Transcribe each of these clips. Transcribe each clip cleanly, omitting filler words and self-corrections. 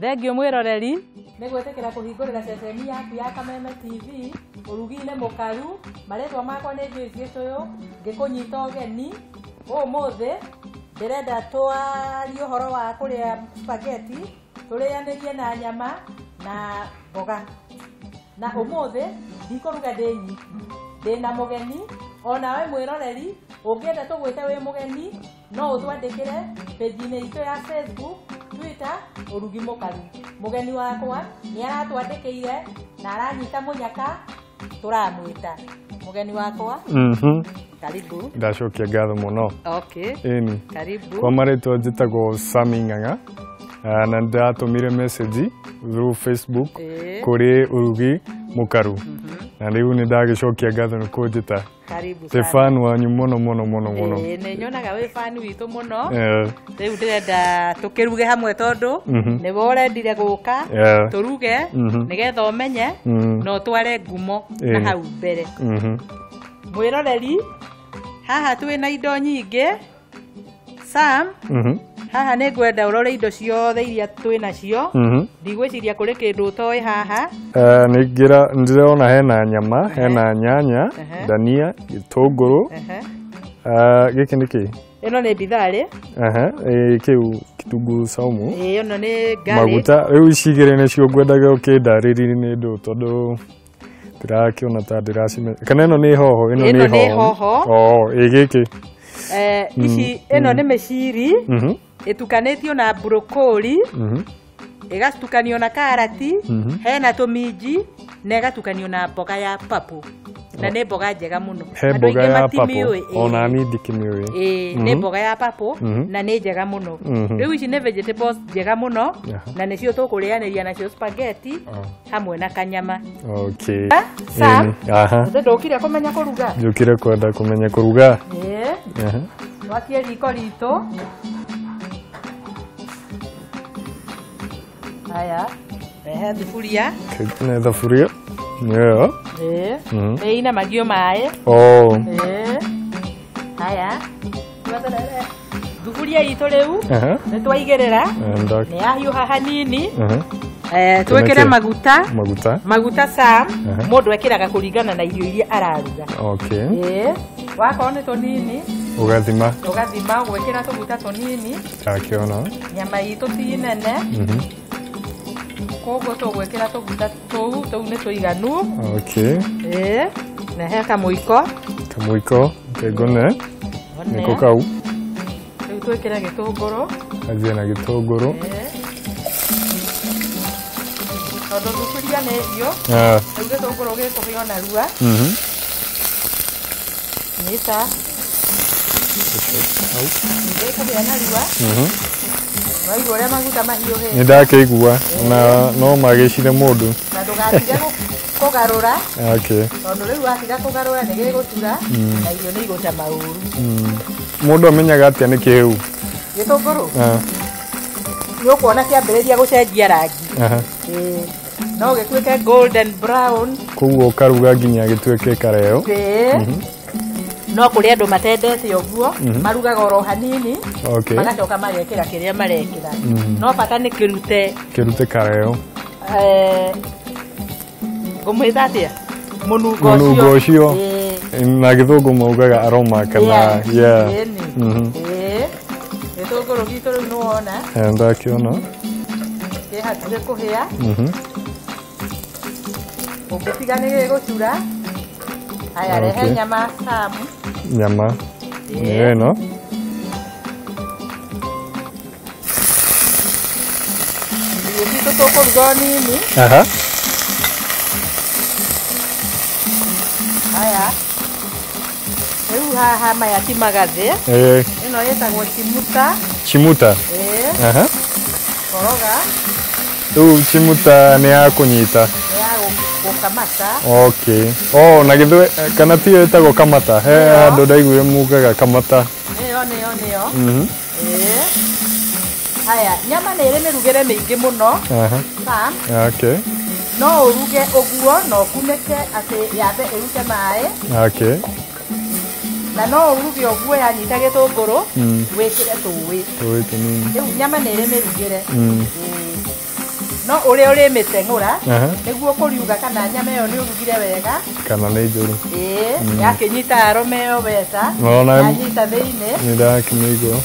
Thengio mwiroreri nigwetekera kuhingurira ceceni yaku ya Kameme TV urugine mukaru maretwa makwa ni Joyce Gituyu ngikunyita ogeni umuthi ndirenda twarie uhoro wa kuria spaghetti turianirie na nyama na mboga na umuthi ndikuruga ndinyi ndina mugeni ona we mwiroreri ungienda tugwite wi mugeni no utwandikire page-ini itu ya Facebook Twitter urugi mukaru mugeni wakwa ni aratwandikiire na aranyita munyaka turamwita mugeni wakwa karibu ndacokia ngatho muno okay eni karibu kwa maretwa njitagwo Sami Ng'ang'a na ndatumire message through Facebook kuri urugi mukaru na riu ni ndagicokia ngatho ni kunjita karibu te fan wanyu muno ni nyonaga we fan witu muno riu ndirenda tukiruge hamwe tondu ni borendire guka turuge nigetha umenye no tware ngumo na hau mbere mwiroreri haha twina indo nyingi Sam haha ni ngwenda urore indo ciothe iria twina cio ndigwiciria kuri kindu toy haha ndirona hena nyama hena nyanya dania gitunguru giki niki ino ni bithari kiu kitunguru saumu ino ni garlic maguta riu icigire ni cio ngwendaga ukindariri ni ndu tondu ndirakiona ta ndiracime kana ino ni hoho ino ni hoho giki ici ino ni meciri itukanetio na broccoli igatukanio na karati hena tuminji na igatukanio na mboga ya papo na ni mboga njega muno andu ingi matimiui ona ni ndikimiui ni mboga ya papo na ni njega muno riu ici ni vegetables njega muno na nicio tukurianiria nacio spaghetti hamwe na kanyama okay ndukire kumenya kuruga njukire kwenda kumenya kuruga wakie riko ritu haya rehe thufuria kene thufuria nyo ina magio mae haya thufuria itu riu ni twaigirira ni ahiuha hanini twekere maguta Sam mundu ekiraga kuringana na irio iria araruga wakorwo ni tunini ugathima gwekera tuguta tunini akiona nyama itu ti nene koguo tugwekera tuguta tou ni tuiganu na he kamuiko kegone niko kau riu twekera gitunguru azia na gitunguru tondu thufuria ni irio riu gitunguru gikuhio na rua nita Waigore maguta mahiu he. Nindakigua na no magicire mundu. Na ndugatige kugarura. Tondu riu atiga kugarura ni gigutura na irio ni igocama uru. Mundu amenyaga atia ni kiu. Gitunguru. Yo kuona kiambiriria gucenjia rangi. No gituike golden brown. Kuguo karuga nginya gituike kareo. No kuri andu matendete uguo marugaga oro hanini magacoka magekira kiria marekira no bata ni kirute kareo gumwita atia munungo ucio na githungu maugaga aroma kana githunguru gitu riu nuona ndakiona kihatire kuhia ungitiga ni gigucura haya rehe nyama Sam nyama eno Yukito tukuruga nini haya riu haha maya ti magathi ino yetagwo chimuta koroga riu chimuta ni ya kunyita kamata na githwe kana ti etagwo kamata he andu ndaiguire mugaga kamata niyo haya nyama ni iri mirugire mingi muno no uruge uguo no kuneke ati yambe irute mai na no uruge uguo yanyita gitunguru wikire tuwi tunini nyama ni iri mirugire no uri uri mitengura niguo kuriuga kana nyama yo ni urugire wega kana ni njuru yakinyita arome yo beta yanyita thiine ni ndakimigo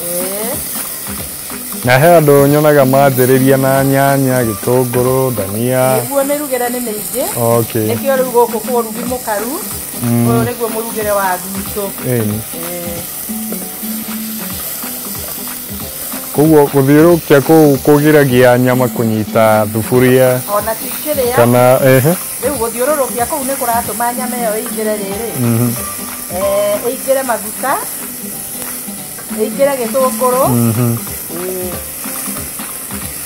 na he andu nyonaga manjiriria na nyanya gitunguru dania niguo mirugire ni mingi okay nikio riu guku ku rugi mukaru uyu niguo murugire wa gwitũ koguo guthiurukia kugiragia nyama kunyita thufuria ona tikiria kana riu guthiurukia kuu ni kuratuma nyama iyo igire riri igire maguta igire gitunguru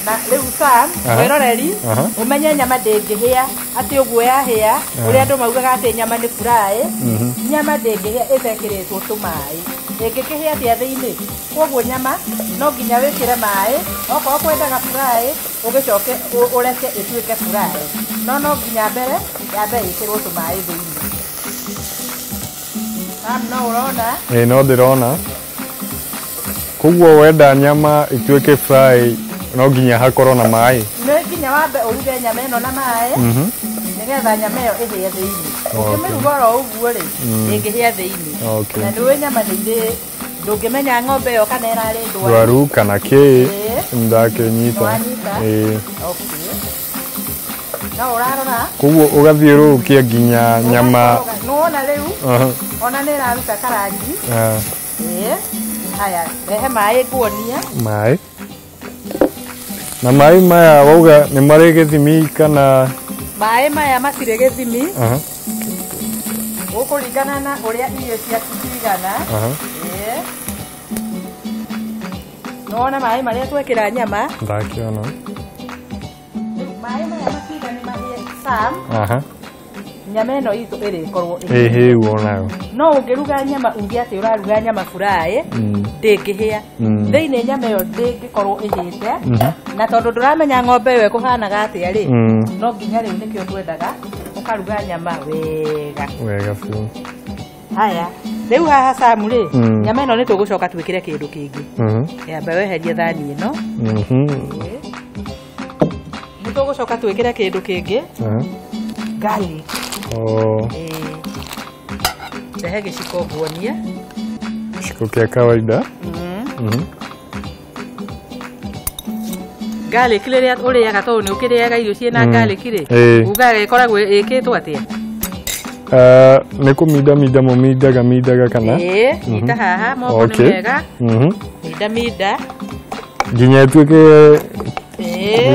na riu Sam weroreri umenye nyama ndingihia ati uguo yahia uri andu maugaga ati nyama ni fry nyama ndingihia ithekiritwo tumai ingikihia atia thiini koguo nyama no nginya wikire mai okorwo kwendaga fry ugicoke ureke ituike fry no nginya mbere yambe ikirwo tumai thiini Sam no urona no ndirona koguo wenda nyama ituike fry no nginya hakorwo na mai no nginya wambe uruge nyama ino na mai nigetha nyama iyo ihie thiini ukimiruga ro uguo ri ingihia thiini na nduwe nyama ndiri ndungimenya ng'ombe iyo kana irari ndwaru kana ki ndakinyita no urarora koguo ugathiurukia nginya nyama nona riu ona niraruta karangi haya rehe mai nguonia mai na mai maya wauga ni mari githimi kana mai maya matire githimi ukuringana na uria irio ciaku cigana nona mai maria twekira nyama ndakiona mai maya matire ni mahie Sam nyama ino itu irikorwo hiu onayo no ungiruga nyama ungi ati uraruga nyama fry ndingihia thiini nyama iyo ndingikorwo ihite na tondu nduramenya ng'ombe iyo ikuhanaga atia ri no nginya riu nikio twendaga ukaruga nyama wega biu haya riu haha Sam ri nyama ino ni tugucoka twikire kindu kingi yambe weherie thani ino ni tugucoka twikire kindu kingi garlic rehe giciko nguonie giciko kia kawaida garlic riria uriaga tondu ni ukiriaga irio ciina garlic ri ugaga ikoragwo ikitwo atia ni kuminda mumindaga kana ita haha moko ni mega minda nginya tuike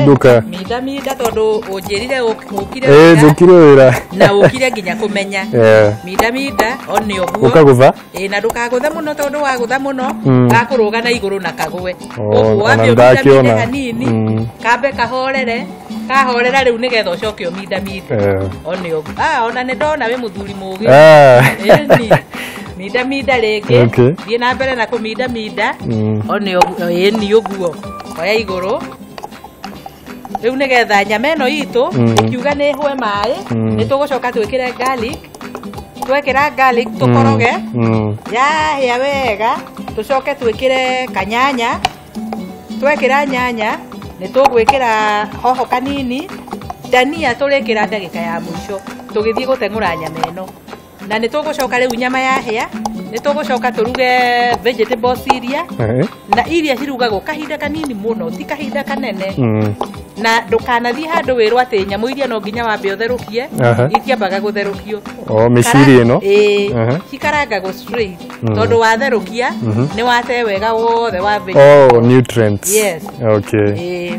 Nduka. Mida tondu unjirire ukire wira na ukire nginya kumenya mida oni oguo ukagutha na ndukagutha muno tondu wagutha muno gakuruga na iguru na kagwe oguo wabio mida hanini kambe kahorera riu nigetha ucoke mida oni oguo ona ni ndona we muthuri mugi mida ringi thie na mbere na kumida oni oguo oya iguru riu nigetha nyama ino itu ikiuga ni hwe mai ni tugucoka twikire garlic twekira garlic tukoroge yahia wega tucoke twikire kanyanya twekira nyanya ni tugwikira hoho kanini dania turikira ndagika ya mwisho tugithie gutengura nyama ino na ni tugucoka riu nyama yahia ni tugucoka turuge vegetables iria na iria cirugagwo kahinda kanini muno ti kahinda kanene na ndukanathie handu wirwo ati nyamu iria no nginya wambe utherukie itiambaga gutherukio miciri ino cikarangagwo straight tondu watherukia ni wate wega wothe wa nutrients yes okay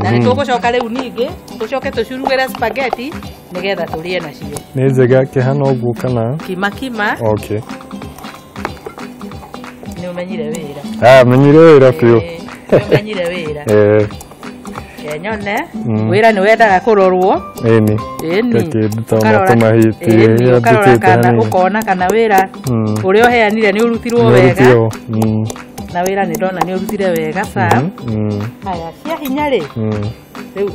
na ni tugucoka riu ningi tucoke tucurugire spaghetti nigetha turie nacio ni njega kihana uguo kana kima okay ni umenyire wira menyire wira piu umenyire wira kenyone wira ni wendaga kurorwo eni ukarora kana ukona kana wira uria uheanire ni urutirwo wega na wira ni ndona ni urutire wega Sam haya cia hinya ri riu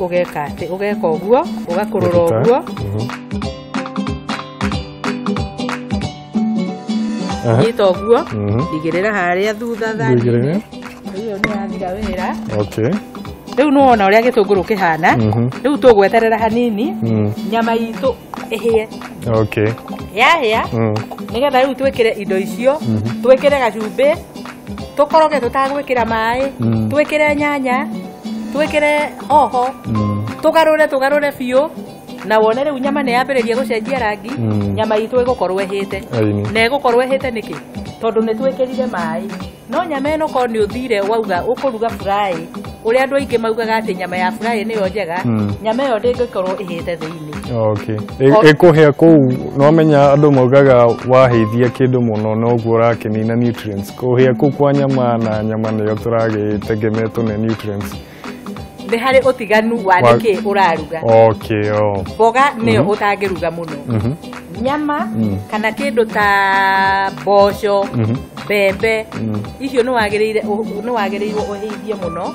ugeka uguo ugakurura uguo nyita uguo igirira haria thutha thani iyo ni athira wira okay Riu no ona uria gitunguru kihana. Riu tugweterera hanini. Nyama itu ihie. Okay. Ya. Nigetha riu twikire indo icio, twikire gacumbi, tukoroge tutagwikira mai, twikire nyanya, twikire hoho, tugarure biu. Na wone riu nyama ne yambiririe gucenjia rangi, nyama itu igukorwo ihite. Na igukorwo ihite niki? Tondu ne twikirire mai. No nyama eno ko ni uthire wauga ukuruga fry. Uri andu aingi maugaga ati nyama ya fry niyo njega, nyama yo ndingikorwo ihite thiini. Okay. Ikuhia ku no menya andu maugaga waheithia kindu muno no gura kinina nutrients. Kuhia ku kwa nyama na nyama niyo turagitegemea tune nutrients. Ni hari utiganu wa niki uraruga. Okay, Boga niyo utangiruga muno. Nyama kana kindu ta mboco, bebe, icio no wagireirwo uheithie muno.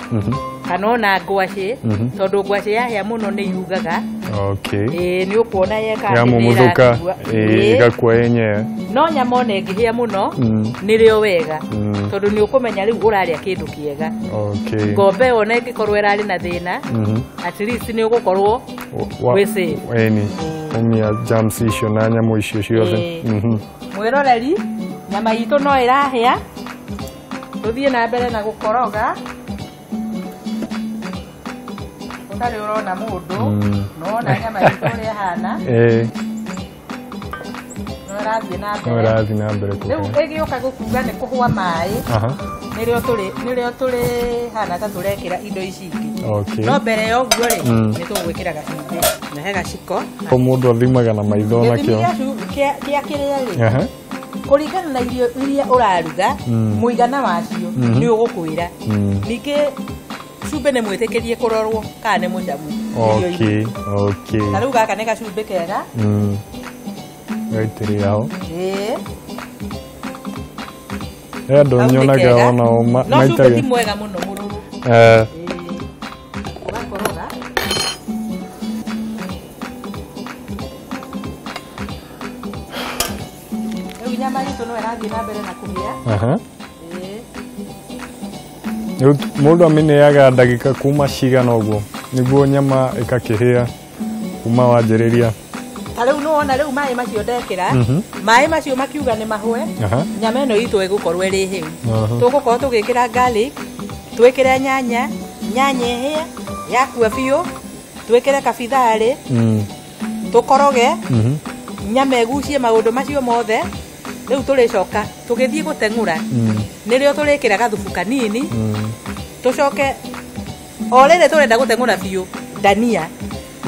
Kana ona ngwaci, tondu ngwaci yahia muno ni yugaga. Okay. Ni ukuona yeka ya mumuthuka igakwa yenye. No nyama ona ingihia muno ni rio wega. Tondu ni ukumenya riu uraria kindu kiega. Okay. Ngombe ona ingikorwo irari na thina, at least ni ugukorwo wese. Umia germs icio na nyamũ icio ciothe. Mwiroreri, nyama itu no irahia. Tuthie na mbere na gukoroga. Utari urona mundu, no na nyama itu ria hana. No rathi na mbere. Riu igioka gukuga ni kuhua mai. Nirio turi hana ta turekira indo ici ingi. Okay. No mbere yo guo ri ni tugwikira gacumbi na he gaciko. Ko mundu athimaga na maitho na kio. Kia kiria ri. Kuringana na irio iria uraruga, muigana wacio ni ugukwira. Ningi cumbi ni mwitikirie kurorwo kana ni mucamu. Okay. Na riu gaka ni gacumbi kega. Gaitiri yao. Ndo nyonaga ona maitage. No cumbi ti mwega muno mururu. Ugakoroga. Riu nyama itu no irathie na mbere na kuhia. Mundu ameneaga ndagika kuma cigana uguo niguo nyama ikakihia kuma wanjiriria. Riu no ona riu mai macio ndekira, mai macio makiuga ni mahwe, nyama eno itu igukorwo iri hiu. Tugukorwo tugikira garlic, twikire nyanya ihie, yakua biu, twikire kabithari, tukoroge, nyama igucie maundu macio mothe. Riu turicoka tugithie gutengura. Nirio turikira gathubu kanini. Tucoke orere turenda gutengura biu dania.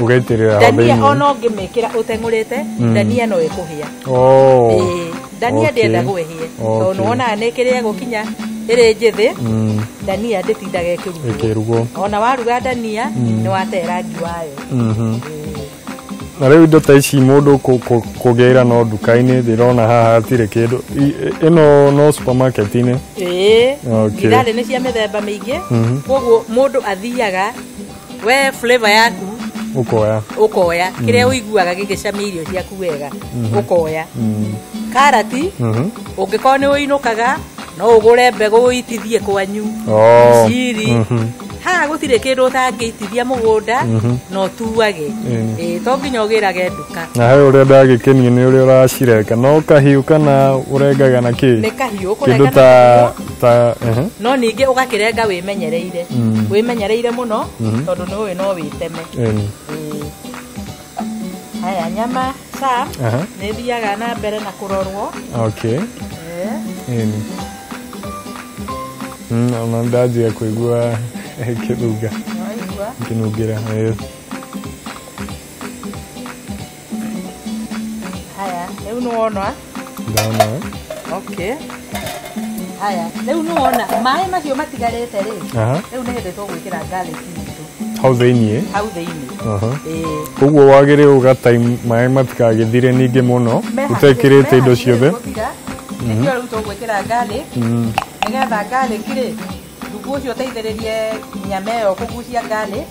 Ugaitirira dania ono ngimikira utengurite dania no ikuhia. Dania ndienda gwehie. Tondu ona nikiria gukinya iri njithi dania nditindaga ikirugo. Ona waruga dania ni watera rangi wayo. Na riu indo ta ici mundu kugeira no duka-ini ndirona haha atire kindu ino no supermarket-ini. Irari ni cia mithemba mingi. Koguo mundu athiaga we flavor yaku ukoya kiria uiguaga gigicamia irio ciaku wega ukoya. Karati ungikorwo ni uinukaga no ugure mbegu uitithie kwanyu. Ciri ha gutire kindu utangiitithia mugunda no tuage. To nginya ugirage nduka. Na he uria ndagikenie ni uria uracireka no kahiu kana urengaga na ki? Ni kahiu kurenga ta no ningi ugakirenga wimenyereire muno tondu ni uwi no witeme. Haya nyama sa ni thiaga na mbere na kurorwo. Okay. Ona ndajia kuigua kiruga. Kinugira. Haya, riu no ona. Ndona. Okay. Haya, riu no ona mai macio matigarete ri. Riu ni hindi tugwikira garlic itu. Hau thiini. Koguo wagire uga time mai matikagithire ningi muno utekirite indo ciothe. Ndio riu tugwikira garlic. Nigetha garlic ri ndugu ucio teithiririe nyama iyo kugucia garlic.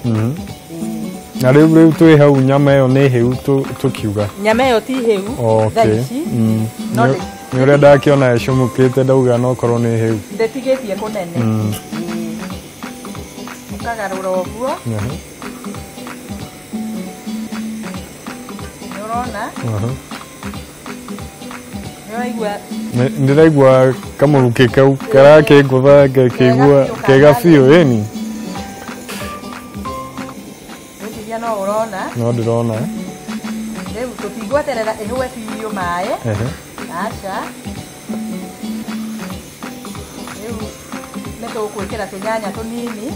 Na riu twi hau nyama iyo ni hiu tukiuga. Nyama iyo ti hiu. Okay. Ni uria ndakiona icumukite ndauga no korwo ni hiu. Ndetigitie kunene. ukagarura uguo nyorona ndiraigua kamuruke kau karake ngutha ngakigua kega biũ ĩni wĩciria no ũrona no ndĩrona rĩu tũtigweterera ĩhũe biũ maĩ aca rĩu nĩtũgwĩkĩra tũnyanya tũnini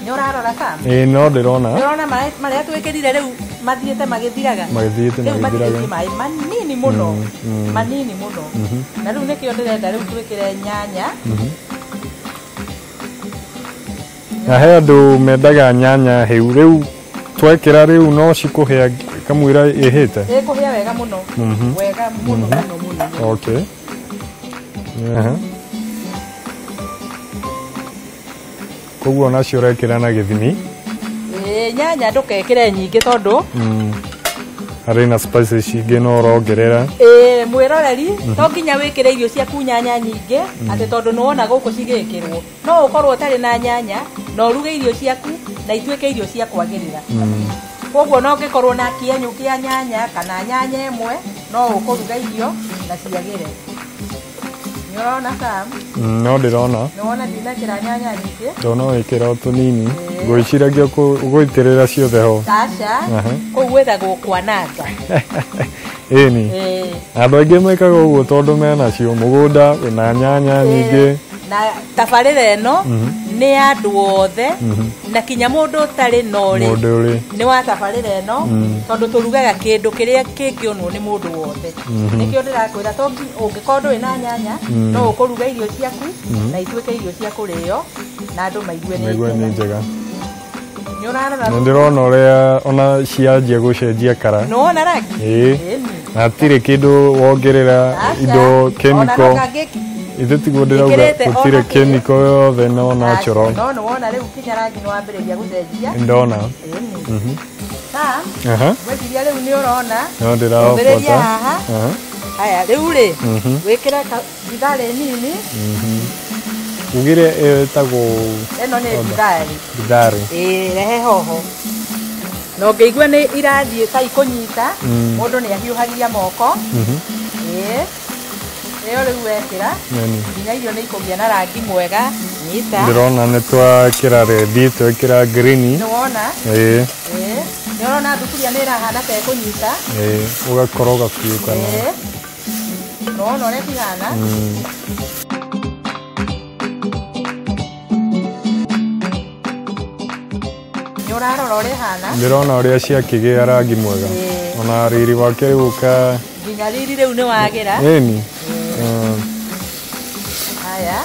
nĩ ũrarora Sam no ndĩrona marĩa twĩkĩrire rĩu mathiĩte magĩthiraga maĩ manini mũno na rĩu nĩkĩo ndĩrenda rĩu twĩkĩre nyanya na he andũ mendaga nyanya hĩu rĩu twekĩra rĩu no cikũhĩa kamũira ĩhĩte ĩkũhĩa wega mũno wega mũno okay koguo nacio ũrekĩra na gĩthimi nyanya ndũkekĩre nyingĩ tondũ harĩ na spices ingĩ no ũrongerera mwĩroreri to nginya wĩkĩre irio ciaku nyanya nyingĩ atĩ tondũ nĩwona gũkũ cigĩkĩrwo no ũkorwo ũtarĩ na nyanya na ũruge irio ciaku na ituĩke irio cia kwagĩrĩra koguo no ngĩkorwo na kĩenyũ kĩa nyanya kana nyanya ĩmwe no ũkũruga irio na ciagĩre nĩũrona Sam no ndĩrona nĩwona ndinekĩra nyanya nyingĩ ndona wĩkĩra tũnini ngwĩciragia ũgũitĩrĩra ciothe ho aca kũu gwĩtagwo kwananga ĩni andũ aingĩ mekaga ũguo tondũ menacio mũgũnda wĩna nyanya nyingĩ na tabarĩra ĩno nĩ andũ othe na kinya mũndũ ũtarĩ norĩ nĩ wa tabarĩra ĩno tondũ tũrugaga kĩndũ kĩrĩa kĩngĩonwo nĩ mũndũ wothe nĩkĩo ndĩrakwĩra to ũngĩkorwo ndũrĩ na nyanya no ũkũruga irio ciaku na ituĩke irio cia kũrĩo na andũ maigue nĩ njega nĩ ndĩrona ũrĩa ona cianjia gũcenjia kara nĩwona rangi na hatirĩ kĩndũ wongerera indo chemical ithe tiguo ndĩrauga gũtirĩ chemical yothe no natural no nĩwona rĩu kinya rangi nĩ wambĩrĩria gũcenjia ndona weciria rĩu nĩ ũrona no ndĩraũbota haya rĩu rĩ wĩkĩre thigari nini ugire ĩtagwo ĩno nĩ thigari rehe hoho na ũngĩigua nĩ irathiĩ ta ikũnyita mũndũ nĩ ahiũhagia moko ĩyo rĩu wekĩra nginya irio nĩ ikũgĩa na rangi mwega nyita ndĩrona nĩ twakĩra rendi twekĩra green nĩwona nĩũrona thuburia nĩ ĩrahana ta ĩkũnyita ũgakoroga biũ kana nĩwona ũrĩa cihana nĩũrarora ũrĩa hana ndĩrona ũrĩa ciakĩgĩa rangi mwega ona riri wake rĩu nginya riri rĩu nĩ wagĩra ĩni haya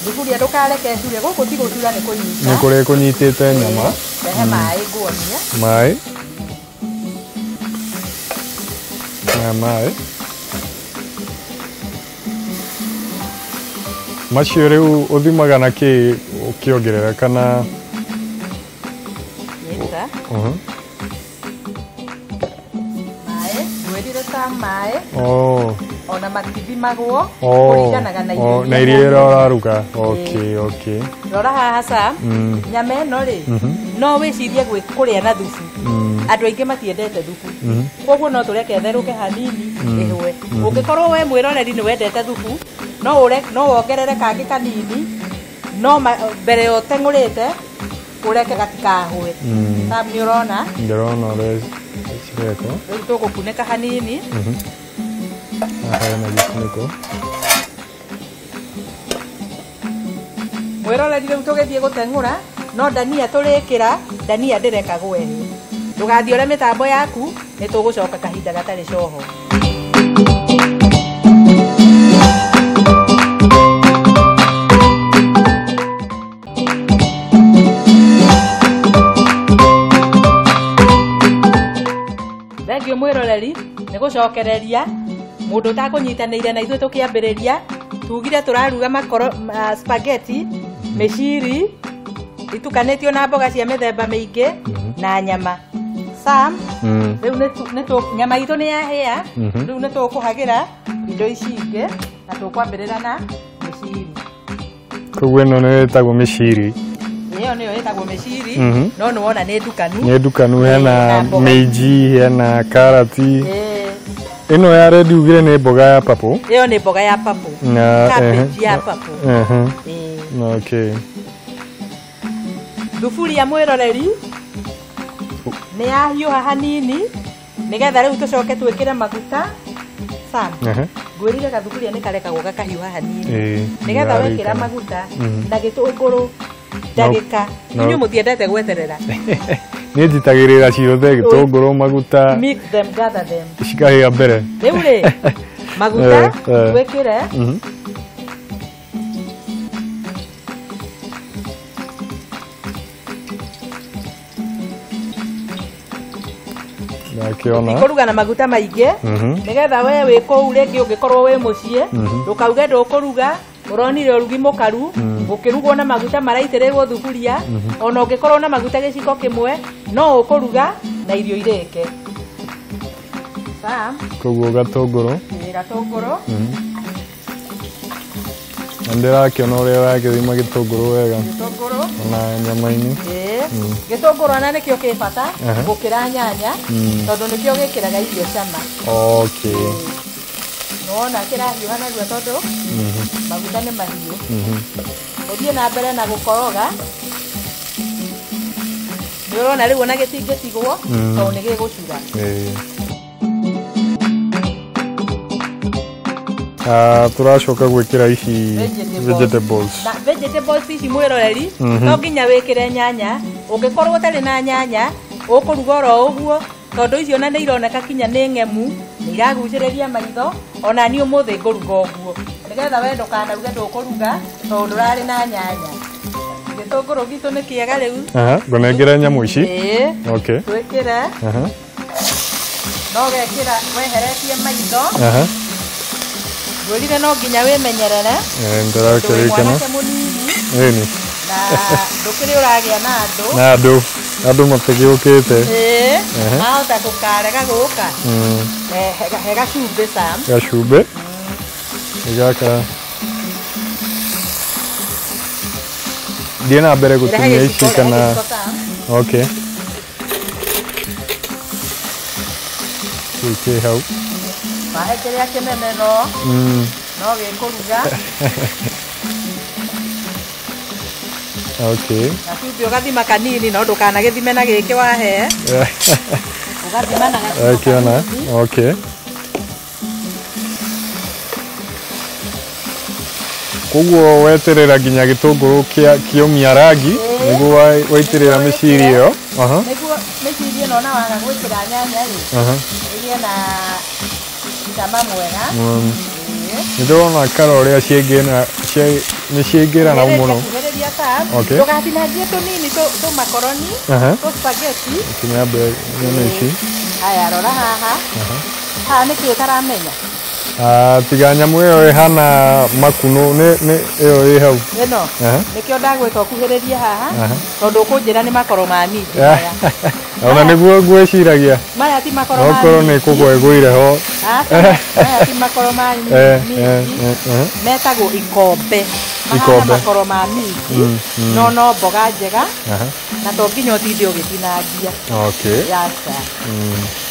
thuburia ndũkareke cure gũkũ ti gũcura nĩ kũnyita nĩ kũrĩa kũnyitĩte nyama rehe maĩ nguonia maĩ macio rĩu ũthimaga na kĩ ũkĩongerera kana maĩ ona matithimagwo kũringanaga na irio ĩrĩa ũraruga rora haha Sam nyama ĩno rĩ no wĩcirie kũrĩa na thubu andũ aingĩ matiendete thubu koguo no tũreke therũke hanini ĩhũe ũngĩkorwo we mwĩroreri nĩ wendete thubu no wongerere kangĩ kanini no mbere ya ũteng'ũrĩte ũreke gatikahũe Sam nĩ ũrona ndĩrona ũrĩa cireka rĩu tũgũkunĩka hanini hena gĩkunĩko mwĩroreri rĩu tũgĩthiĩ gũteng'ũra no dania tũrĩkĩra dania ndĩrekagwo ĩhĩ ndũgathiĩ ũrĩa mĩtambo yaku nĩ tũgũcoka kahinda gatarĩ coho thengio mwĩroreri nĩ gũcokereria mũndũ ũtakũnyitanĩire na ithuĩ tũkĩambĩrĩria tugire tũraruga spaghetti mĩciri itukanĩtio na mboga cia mĩthemba mĩingĩ na nyama Sam rĩu nyama itũ nĩ yahĩa rĩu nĩ tũkũhagĩra indo ici ingĩ na tũkwambĩrĩra na mĩciri Koguo ĩno nĩ ĩtagwo mĩciri. Ĩyo nĩyo ĩtagwo mĩciri, no nĩwona nĩ ndukanu. Nĩ ndukanu, hena minji, hena karati. Ĩno ya red ugire nĩ mboga ya purple. Ĩyo nĩ mboga ya purple. Cabbage ya purple. Okay. Thuburia mwĩroreri nĩ yahiũha hanini nĩgetha rĩu tũcoke twĩkĩre maguta. Sam, ngwĩrire gathuburia nĩ karekagwo gakahiũha hanini nĩgetha wekĩra maguta na gĩtũngũrũ ndagĩka. Inyuĩ mũtiendete gweterera. Niĩ njitagĩrĩra ciothe, gĩtũngũrũ, maguta, mix them, gather them, cikahĩa mbere. Rĩu rĩ maguta twĩkĩre Kuruga na maguta maingĩ nigetha we wĩ kũu rĩngĩ ũngĩkorwo wĩ mũciĩ ndũkauge ndũkũruga ũronire ũrugi mũkaru ũkĩrugwo na maguta maraitĩrĩrwo thuburia ona ũngĩkorwo na maguta gĩciko kĩmwe no ũkũruga na irio irĩke. Koguo gatũngũrũ ndĩrakĩona ũrĩa ũragĩthima gĩtũngũrũ wega na nyama-inĩ. Gĩtũngũrũ ona nĩkĩo kĩ bata gũkĩra nyanya tondũ nĩkĩo gĩkĩraga irio cama. Okay. Nĩwona kĩrahiũha naguo tondũ maguta nĩ mahiũ. Ũthiĩ na mbere na gũkoroga. Nĩũrona rĩu ona gĩtingĩtigwo tondũ nĩ gĩgũcura. Turacoka gwĩkĩra ici vegetables. Na vegetables ici mwĩroreri no nginya wĩkĩre nyanya. Ũngĩkorwo ũtarĩ na nyanya ũkũruga oro ũguo tondũ icio ona nĩ ironeka kinya nĩ ng'emu, nĩ iragucĩrĩria maitho, ona niĩ ũmũthĩ ngũruga ũguo nĩgetha we ndũkanaruge ndũkũruga tondũ ndũrarĩ na nyanya. Gĩtũngũrũ gitũ nĩ kĩega rĩu. Ngũnengere nyamũ ici. Okay. Twĩkĩre. No gekĩra weheretie maitho. Ngwĩrire no nginya wĩmenyerere. Ndĩrakĩrĩkana. Ĩni. Na ndũkĩrĩ ũragĩa na andũ. Na andũ matigĩũkĩte. Mahota gũkarega gũka. He gacumbĩ Sam. Gacumbĩ. Gaka. Thiĩ na mbere gũtumia ici kana. Okay. Gĩkĩ hau. Mahe kĩrĩa kĩnene no gĩkũruga. Okay. Gacumbĩ ũgathima kanini no ndũkanagĩthime na gĩkĩ wahe. Ũgathima na gacumbĩ. Okay. Koguo weterera nginya gĩtũngũrũ kĩomia rangi nĩguo waitĩrĩra mĩciri ĩyo. Nĩguo mĩciri ĩno ona waga gwĩkĩra nyanya rĩ ĩgĩe na cama mwega. Nĩndĩrona kara ũrĩa nĩ ciaingĩrana mũno. Ndũgatinangie tũnini tũmakoroni tũspageti. Kinyambe nyone ici. Haya rora haha. Haha nĩkĩ ũtaramenya? Tiga nyamũ ĩyo ĩhana makunũ ĩyo ĩ hau. Ĩno nĩkĩo ndagwĩka ũkuhĩrĩrie haha tondũ ũkũnjĩra nĩ makoro ma miti maya. Ona nĩguo ngwĩciragia. Maya ti makoro ma miti. Okorwo nĩ kũgwa ĩgũire ho. Maya ti makoro ma miti. Metagwo ikombe. Mahana makoro ma miti no mboga njega na to nginya ũtinde ũgĩtinangia. Okay. Yasa.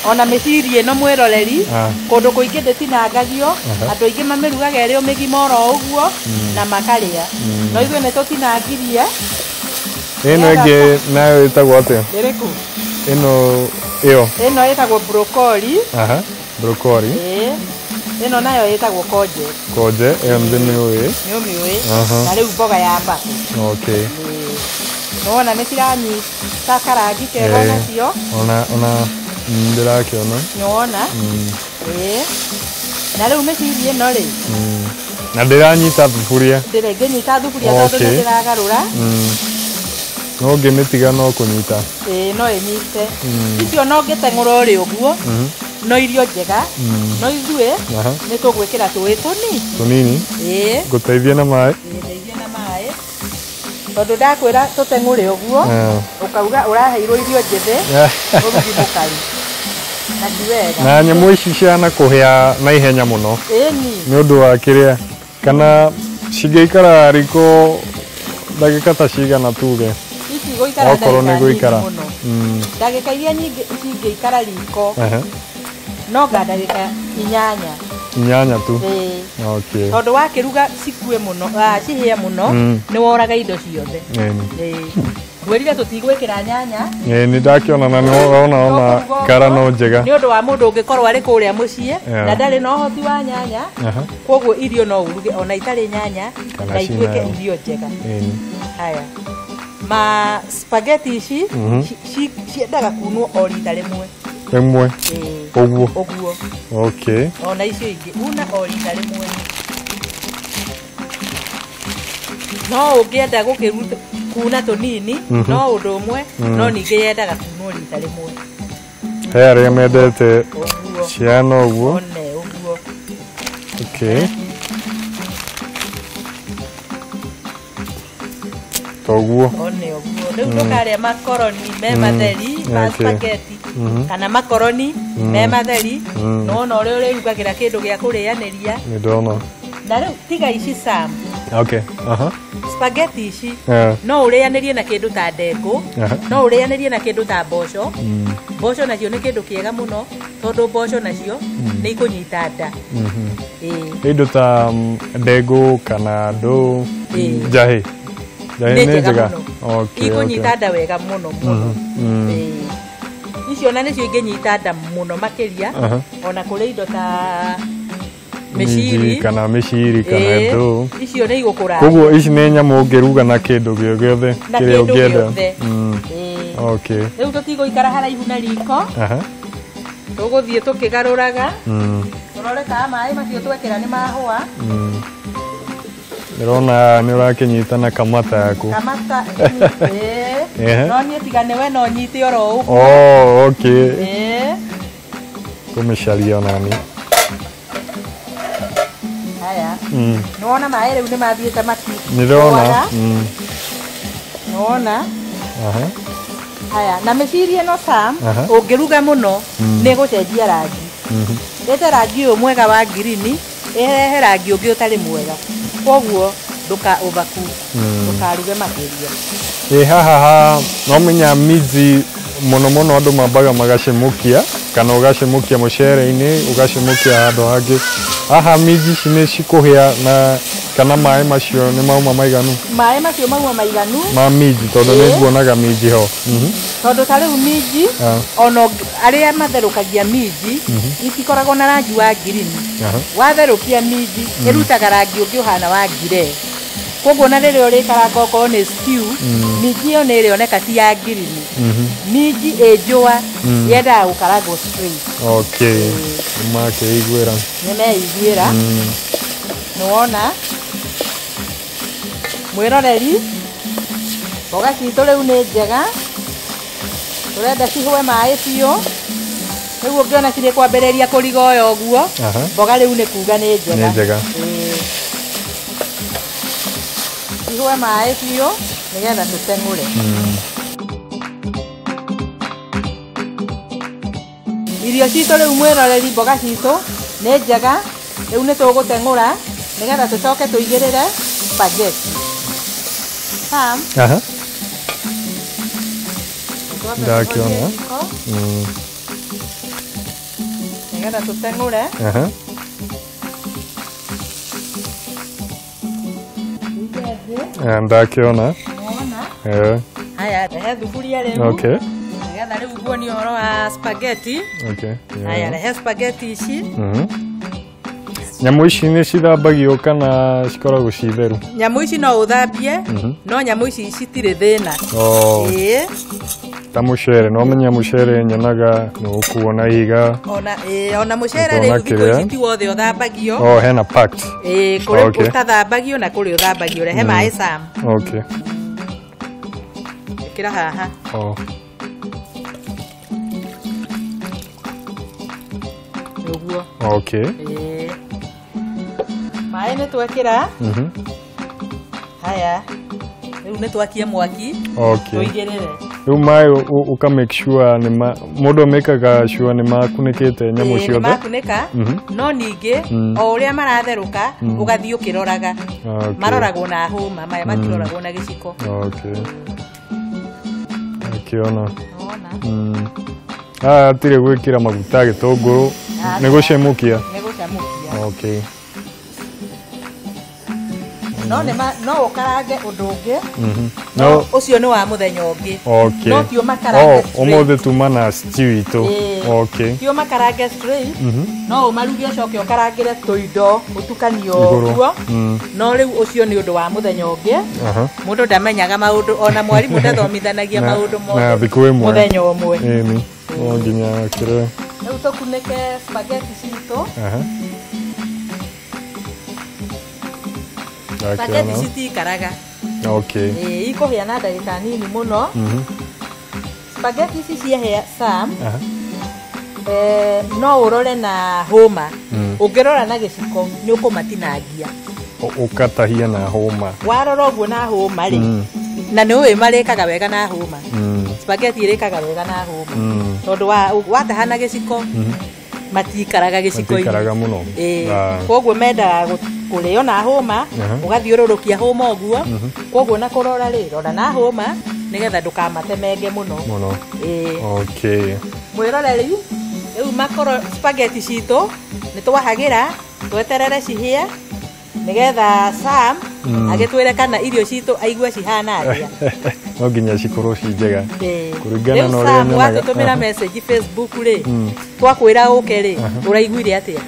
Ona mĩciri ĩno mwĩroreri kũndũ kũingĩ ndĩtinangagio, andũ aingĩ mamĩrugaga ĩrĩ ũmĩgima oro ũguo na makarĩa. No ithuĩ nĩ tũtinangirie. Ĩno ĩngĩ nayo ĩtagwo atĩa? Ĩrĩkũ? Ĩno ĩtagwo broccoli. Broccoli. Ĩno nayo ĩtagwo konje. Konje, ĩyo ndĩmĩũĩ. Nĩũmĩũĩ. Na rĩu mboga ya mbakũ. Okay. Nĩwona nĩ ciranyita karangi kega nacio. Ona ndĩrakĩona. Nĩwona? Na rĩu mĩciri ĩno rĩ. Na ndĩranyita thuburia. Ndĩrĩngĩnyita thuburia tondũ nĩ ndĩragarũra. No ngĩmĩtiga no kũnyita. No ĩnyite. Icio no ngĩteng'ũra ũrĩ ũguo. No irio njega. No ithuĩ nĩ tũgwĩkĩra tũĩ tũnini. Ngũteithia na maĩ. Ndeithia na maĩ. Tondũ ndakwĩra tũteng'ũre ũguo ũkauga ũraheirwo irio njĩthĩ ũrugi mũkaru. Na ti wega. Na nyamũ ici ciana kũhĩa na ihenya mũno. Ĩni. Nĩ ũndũ wa kĩrĩa kana Cingeikara riko ndagika ta cigana tuge. Ici goikara okorwo nĩ gũikara. Ndagĩka iria nyingĩ cingĩikara riko no ndagĩka 8 tu. Okay. Tondũ wakĩruga cikue mũno cihĩe mũno nĩ woraga indo ciothe. Ngwĩrire tũtigwĩkĩra nyanya. Nĩ ndakĩona na nĩwona karano njega. Nĩ ũndũ wa mũndũ ũngĩkorwo arĩ kũrĩa mũciĩ na ndarĩ na ũhoti wa nyanya, koguo irio no uruge ona itarĩ nyanya na ituĩke irio njega. Haya. Ma spaghetti ici ciendaga kunwo o rita rĩmwe. Ũguo. Okay. Ona icio ingĩ una o rita rĩmwe. No ũngĩenda gũkĩruta kuna tũnini no ũndũ ũmwe no ningĩ yendaga kunwo rita rĩmwe. He arĩa mendete ciana ũguo. Okay. Toguo. Rĩu tũkarĩa makoroni me matheri ma spaghetti kana makoroni me matheri no ũrĩa ũrĩrugagĩra kĩndũ gĩa kũrĩanĩria. Nĩ ndona. Na rĩu tiga ici Sam. Okay. Spaghetti ici no ũrĩanĩrie na kĩndũ ta ndengũ, no ũrĩanĩrie na kĩndũ ta mboco. Mboco nacio nĩ kĩndũ kĩega mũno tondũ mboco nacio nĩ ikũnyita nda. Kĩndũ ta ndengũ kana ndũ njahĩ. Nĩ njega mũno. Ikũnyita nda wega mũno. Icio na nĩcio ingĩnyita nda mũno makĩria ona kũrĩ indo ta mĩciri kana ndũ. Icio nĩ igũkũra. Koguo ici nĩ nyamũ ũngĩruga na kĩndũ gĩothe kĩrĩa ũngĩenda. Okay. Rĩu tũtigũikara haraihu na riko. Tũgũthiĩ tũkĩgarũraga. Tũrore kana maĩ macio twekĩra nĩ mahũa. Ndĩrona nĩ ũrakĩnyita na kamata yaku. Kamata. No niĩ tiga nĩ we no nyite oro ũguo. Oh, okay. Kũmĩcaria onani. Haya. Nĩwona maĩ rĩu nĩ mathiĩte maki. Nĩndĩrona. Nĩwona. Haya, na mĩciri ĩno Sam ũngĩruga mũno nĩ gũcenjia rangi. Ĩte rangi ũyũ mwega wa green ĩrehe rangi ũngĩ ũtarĩ mwega. Koguo ndũka overcook. Ndũkaruge makĩria. Haha no menya minji mũno andũ mambaga magacemũkia kana ũgacemũkia mũcere-inĩ ũgacemũkia handũ hangĩ. Haha minji ici nĩ cikũhĩa na kana maĩ macio nĩ mauma maiganu. Maĩ macio mauma maiganu. Ma minji tondũ nĩ nguonaga minji ho. Tondũ ta rĩu minji ona arĩa matherũkagia minji itikoragwo na rangi wa green. Watherũkia minji ĩrutaga rangi ũngĩ ũhana wa grey. Koguo na rĩrĩa ũrĩkaranga okorwo nĩ stew minji ĩyo nĩ ĩrĩoneka ti ya green. Minji ĩnjũa yendaga gũkarangwo straight. Okay. Nĩmakĩiguĩra. Nĩmeiguĩra. Nĩwona mwĩroreri mboga citũ rĩu nĩ njega. Tũrenda cihũe maĩ biũ. Rĩu ũngĩona cirĩ kwambĩrĩria kũrigoya ũguo mboga rĩu nĩ kuga nĩ njega. Nĩ njega. Cihũe maĩ biũ nĩgetha tũteng'ũre. Irio citũ rĩu mwĩroreri mboga citũ nĩ njega. Rĩu nĩ tũgũteng'ũra nĩgetha tũcoke tũigĩrĩre spaghetti. Sam. Ndakĩona. Nĩgetha tũteng'ũre. Ndakĩona. Haya, rehe thuburia rĩu. Okay. Nĩgetha rĩu nguonia ũhoro wa spaghetti. Okay. Haya, rehe spaghetti ici. Nyamũ ici nĩ cithambagio kana cikoragwo ci theru? Nyamũ ici no ũthambie no nyamũ ici citirĩ thĩna. Ta mũcere no menya mũcere nyonaga nĩ ũkuona iga. Ona mũcere rĩu thikũ ici ti wothe ũthambagio. Hena packed. Kũrĩ ũtathambagio na kũrĩ ũthambagio. Rehe maĩ Sam. Okay. Ĩkĩra haha. Ũguo. Okay. Maĩ nĩ twekĩra. Haya. Rĩu nĩ twakie mwaki. Okay. Tũigĩrĩre. mai uka make sure nima modo mekaga sure nima kunikite nyamo ciothe nima kunika no ninge o uria maratheruka ugathii ukiroraga maroragwo na huma maya matiroragwo na giciko akiona tire gwikira maguta gitunguru nigucemukia no ukarange udungi no ucio ni wa muthenya ungi no tio makarange omothe tuma na stew itu tio makarange straight no umaruge coke ukarangire tuindo utukanio guo no riu ucio ni undu wa muthenya ungi mundu ndamenyaga maundu ona mwarimu ndathomithanagia maundu mothe muthenya umwe ni nginya kire riu tukunike spaghetti citu spaghetti citikaraga ikuhia na ndagika nini muno spaghetti ici ciahia Sam no urore na homa ungirora na giciko ni ukumatinagia ukatahia na homa warora uguo na homa ri na ni uwi marikaga wega na homa spaghetti irikaga wega na homa tondu wataha na giciko matikaraga giciko-ini muno koguo menda kurio na homa ugathiururukia homa uguo koguo na kurora ri rora na homa nigetha ndukamatemenge muno mwirore riu makoro spaghetti citu nitwahagira tweterere cihie nigetha Sam agitwire kana irio citu aigua cihana atia no nginya cikorwo ci njega kuringana na uria nyonaga watutumira message Facebook ri twakwira uke ri uraiguire atia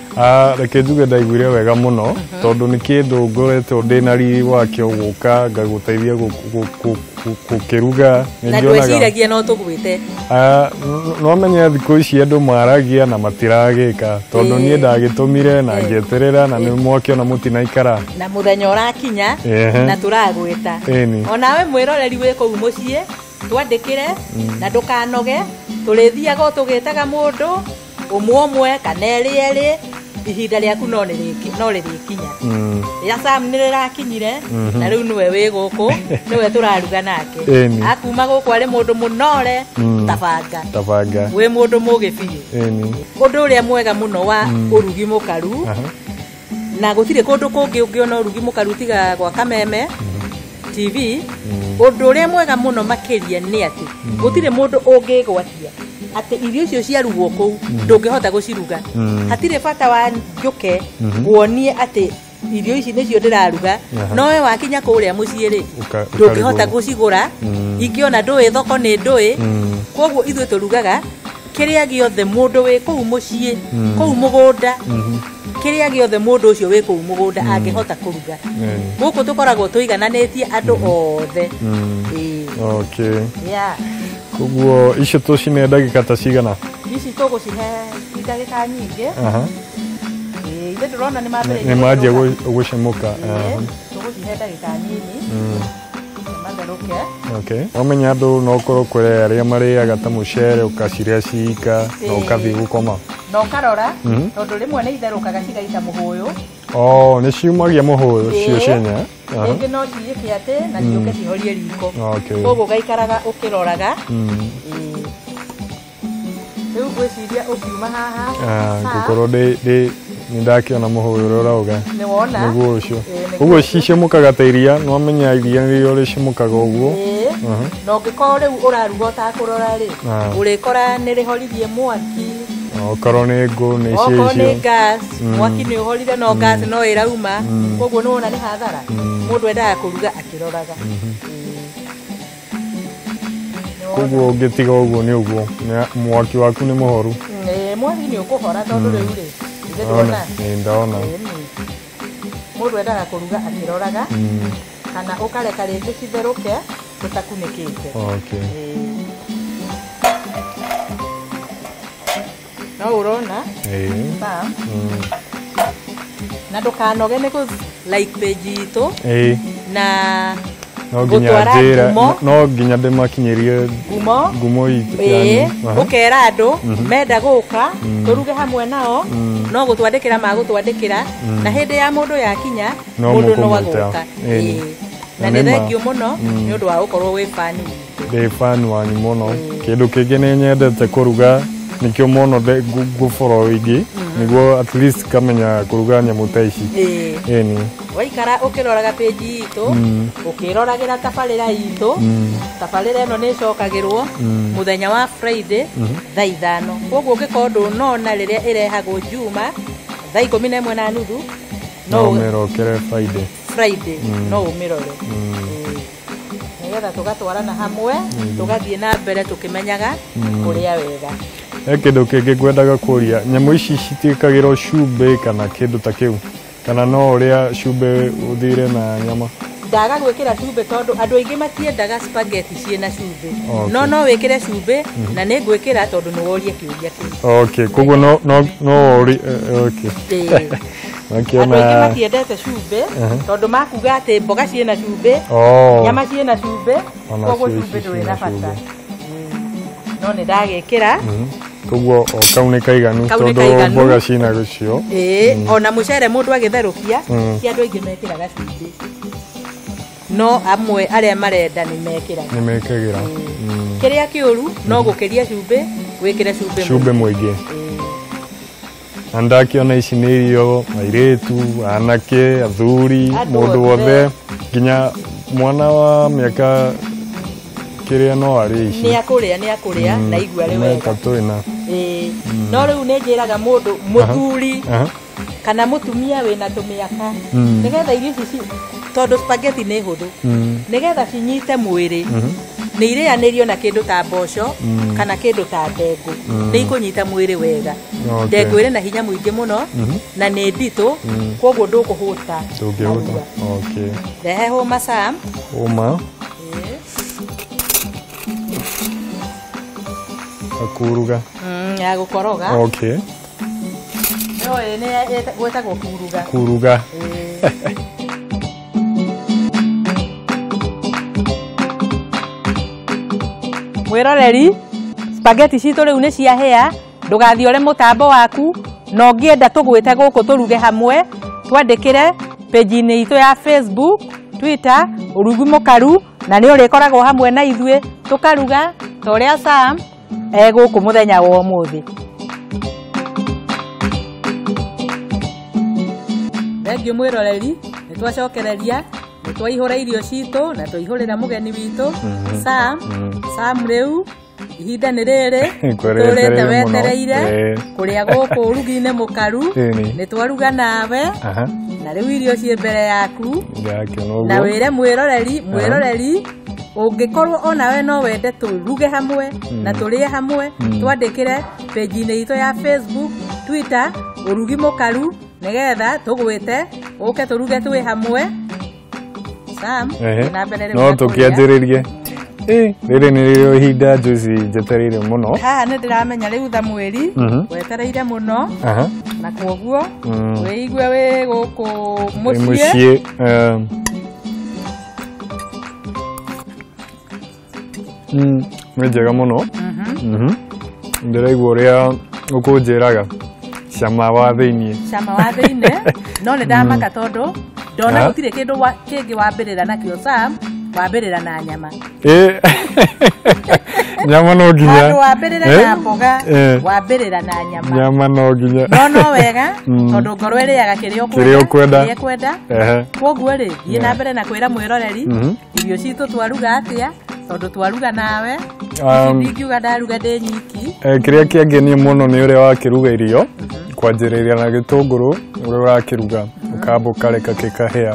reke njuge ndaiguire wega muno tondu ni kindu ngoretwo ndina riri wakio guka ngaguteithia gukiruga na ndweciragia no tugwite no menya thikũ ici andu maragia na matiragika tondu nie ndagitumire na ngeterera na ni mwakio na mutinaikara na muthenya urakinya na turagwita onawe mwiroreri wi kuu mucii twandikire na ndukanoge turithiaga tugitaga mundu umwe kana eri ihinda riaku no ririkinya ya Sam nirirakinyire na riu niwe wi guku niwe turaruga nake akuma guku ari mundu munore tabanga wi mundu mugi biu undu uria mwega muno wa urugi mukaru na gutire kundu kungi ungiona urugi mukaru tiga gwa Kameme TV undu uria mwega muno makiria ni ati gutire mundu ungigwatia ati irio icio ciarugwo kuu ndungihota guciruga hatire bata wa njuke wonie ati irio ici nicio ndiraruga no we wakinya kuria mucii ri ndungihota gucigura ingiona ndui thoko ni ndui koguo ithuĩ turugaga kiria giothe mundu wi kuu mucii kuu mugunda kiria giothe mundu ucio wi kuu mugunda angihota kuruga guku tukoragwo tuigananitie andu othe koguo icio tucine ndagika ta cigana ici tugucihe ndagika nyingi ithe turona ni manjia gucemuka tugucihe ndagika nini matheruke wamenya andu no korwo kwire aria mariaga ta mucere ukaciria cika na ukathi gukoma no karora tondu rimwe ni itherukaga cigaita muhuyu ni ciumagia muhuyu cio cienya ingi no ciike ati na ciuke cihorie riko koguo gaikaraga ukiroraga riu gwiciria ukiuma haha gukorwo ni ndakiona muhuyu uria urauga ni wona niguo ucio uguo cicemukaga ta iria no menya iria nirio ricemukaga uguo no ngikorwo riu uraruga utakurora ri urikora ni rihorithie mwaki okorwo ni ngũ ni icio okorwo ni gas mwaki ni uhorire no gas no irauma koguo nuona ni hathara mundu endaga kuruga akiroraga koguo ungitiga uguo ni uguo mwaki waku ni muhoru mwaki ni ukuhora tondu riu ri ndona mundu endaga kuruga akiroraga kana ukareka ringi citheruke utakunikite no urona na ndukanoge ni ku like page itu na no nginya ndimakinyirie ngumo ukera andu menda guka turuge hamwe nao no gutwandikira magutwandikira na hindi ya mundu yakinya mundu no aguka na nĩ thengio mũno nĩ ũndũ wa gũkorwo wĩ fan ndĩ fan wanyu mũno kĩndũ kĩngĩ nĩ nyendete kũruga nikio mũno ngũboro ingĩ nĩguo at least kamenya kũruga nyamũ ta ici ĩni waikara ũkĩroraga page itũ ũkĩroragĩra tabarĩra itũ tabarĩra ĩno nĩ ĩcokagĩrwo mũthenya wa Friday thaa 5 koguo ũngĩkorwo ndũnona rĩrĩa ĩrehagwo Juma thaa 11:30 no ũmĩrokere Friday no ũmĩrore nĩgetha tũgatwarana hamwe tũgathiĩ na mbere tũkĩmenyaga kũrĩa wega kĩndũ kĩngĩ ngwendaga kũria nyamũ ici citiĩkagĩrwo cumbĩ kana kĩndũ ta kĩu kana no ũrĩa cumbĩ ũthire na nyama ndaga gwĩkĩra cumbĩ tondũ andũ aingĩ matiendaga spaghetti ciĩna cumbĩ no wĩkĩre cumbĩ na nĩ ngwĩkĩra tondũ nĩ woria kĩũria kĩu okay koguo no ori okay andũ aingĩ matiendete cumbĩ tondũ makuga atĩ mboga ciĩna cumbĩ nyama ciĩna cumbĩ koguo cumbĩ ndũrĩ na bata no nĩ ndagĩkĩra koguo kau nĩ kaiganu tondũ mboga ciĩna gũcio ona mũcere mũndũ agĩtherũkia ti andũ aingĩ mekĩraga cumbĩ no amwe arĩa marenda nĩ mekagĩra kĩrĩa kĩũru no gũkĩria cumbĩ wĩkĩre cumbĩ mũingĩ na ndakiona ici nĩ irio airĩtu anake athuri mũndũ wothe nginya mwana wa mĩaka kĩrĩa no arĩ ici nĩ akũrĩa na igua rĩ wega no rĩu nĩ njĩraga mũndũ mũthuri kana mũtumia wĩna tũmĩaka nĩgetha irio ici tondũ spaghetti nĩ hũthũ nĩgetha cinyite mwĩrĩ nĩ irĩanĩrio na kĩndũ ta mboco kana kĩndũ ta ndengũ nĩ ikũnyita mwĩrĩ wega ndengũ ĩrĩ na hinya mũingĩ mũno na nĩ nditũ koguo ndũkũhũta rehe hũma Sam akuruga ya gũkoroga okay no nĩ gwetagwo kuruga mwĩroreri spaghetti citũ rĩu nĩ ciahĩa ndũgathiĩ ũre mũtambo waku no ngĩenda tũgwĩte gũkũ tũruge hamwe twandĩkĩre page-inĩ itũ ya Facebook Twitter Urugi Mũkaru na nĩ ũrĩkoragwo hamwe na ithuĩ tũkaruga ta ũrĩa Sam gũkũ mũthenya wa ũmũthĩ thengio mwĩroreri nĩ twacokereria nĩ twaihũra irio citũ na twaihũrĩra mũgeni witũ Sam rĩu ihinda nĩ rĩrĩ tũrĩte wetereire kũrĩa gũkũ Urugi-inĩ Mũkaru nĩ twaruga nawe na rĩu irio ciĩ mbere yaku na wĩre mwĩroreri ũngĩkorwo onawe no wende tũruge hamwe na tũrĩe hamwe twandĩkĩre page-inĩ itũ ya Facebook Twitter Urugi Mũkaru nĩgetha tũgwĩte ũke tũruge twĩ hamwe Sam no tũkĩanjĩrĩrie rĩrĩ nĩ rĩo ihinda Joyce njetereire mũno haha nĩ ndĩramenya rĩu tha mweri wetereire mũno na koguo wĩigue wĩ gũkũ mũciĩ nĩ njega mũno ndĩraigua ũrĩa ũkũnjĩraga cama wa thĩinĩ no nĩ ndamaka tondũ ndona gũtirĩ kĩndũ kĩngĩ wambĩrĩra nakĩo Sam wambĩrĩra na nyama nyama no nginya wambĩrĩra na mboga wambĩrĩra na nyama no nginya no wega tondũ ngoro ĩrĩaga kĩrĩa ũkwenda koguo rĩ thiĩ na mbere na kwĩra mwĩroreri irio citũ twaruga atĩa tondũ twaruga nawe ndingiuga ndaruga ndĩ nyiki kĩrĩa kĩangenia mũno nĩ ũrĩa wakĩruga irio kwanjĩrĩria na gĩtũngũrũ ũrĩa ũrakĩruga ũkamba ũkareka gĩkahĩa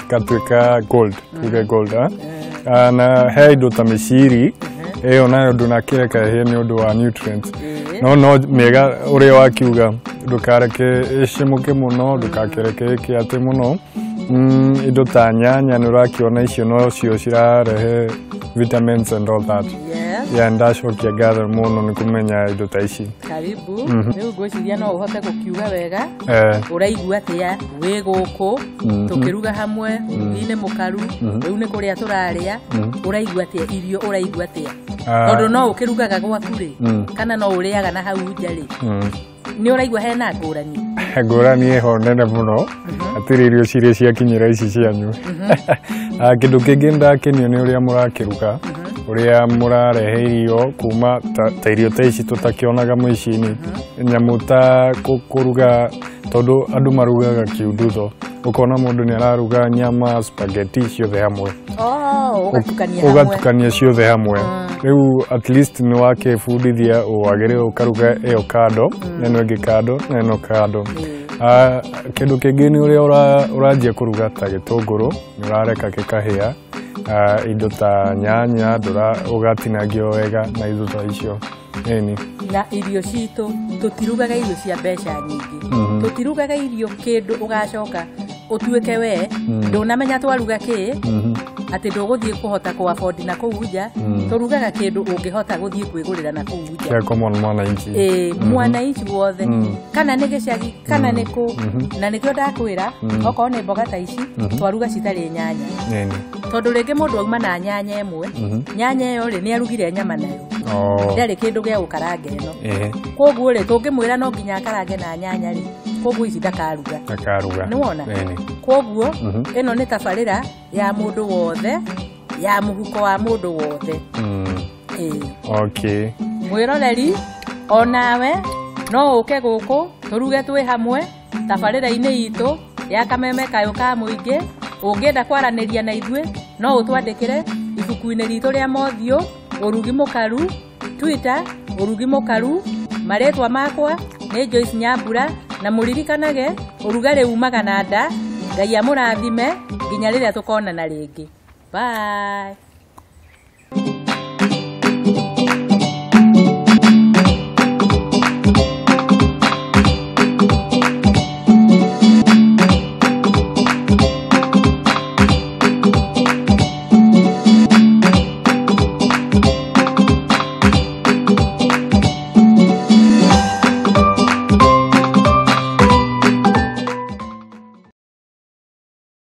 gĩgatuĩka gold na he indo ta mĩciri ĩyo nayo ndũnakĩreka ĩhĩe nĩ ũndũ wa nutrients no mĩega ũrĩa wakiuga ndũkareke ĩcemũke mũno ndũgakĩreke ĩkĩate mũno indo ta nyanya nĩ ũrakiona icio nocio cirarehe vitamins and all that ndacokia ngatho mũno nĩ kũmenya indo ta ici karibu rĩu ngwĩciria no ũhote gũkiuga wega ũraigua atĩa wĩ gũkũ tũkĩruga hamwe Urugi-inĩ Mũkaru rĩu nĩ kũrĩa tũrarĩa ũraigua atĩa irio ũraigua atĩa tondũ no ũkĩrugaga gwaku rĩ kana no ũrĩaga na hau nja rĩ nĩ ũraigua hena ngũrani ĩho nene mũno atirĩ irio cirĩ ciakinyĩra ici cianyu Kindu kingi ndakenio ni uria murakiruga uria murarehe irio kuma ta irio ta ici tutakionaga muicini nyamu ta kuruga tondu andu marugaga kiundutho ukona mundu ni araruga nyama spaghetti ciothe hamwe ugatukania ciothe hamwe riu at least ni wakebundithia wagire ukaruga iyo kado neno ingi kado neno kado kindu kingi ni uria urajia kuruga ta gitunguru ni urareka gikahia indo ta nyanya ugatinagio wega na indo ta icio eni na irio citu tutirugaga irio cia mbeca nyingi tutirugaga irio kindu ugacoka utuike we ndunamenya twaruga ki ati nduguthie kuhota ku afford na kuuja turugaga kindu ungihota guthie kwigurira na kuuja ya common mwananchi mwananchi wothe kana ni gicagi kana ni ku na nikio ndakwira oko ne mboga ta ici twaruga citari nyanya nene tondu ringi mundu auma na nyanya imwe nyanya yo ri ni arugire nyama nayo ndari kindu gia gukaranga ino koguo ri tungimwira no nginya akarange na nyanya ri koguo ici ndakaruga ni wona koguo ino ni tabarira ya mundu wothe ya muhuko wa mundu wothe okay mwiroreri onawe no uke guku turuge twi hamwe tabarira-ini itu ya kameme kayo ka muingi ungenda kwaraniria na ithwe no utwandikire ibuku-ini ritu ria mothio urugi mukaru Twitter urugi mukaru maretwa makwa ni Joyce Nyambura na muririkanage urugari umaga na nda Ngai amurathime nginya riria tukonana ringi bye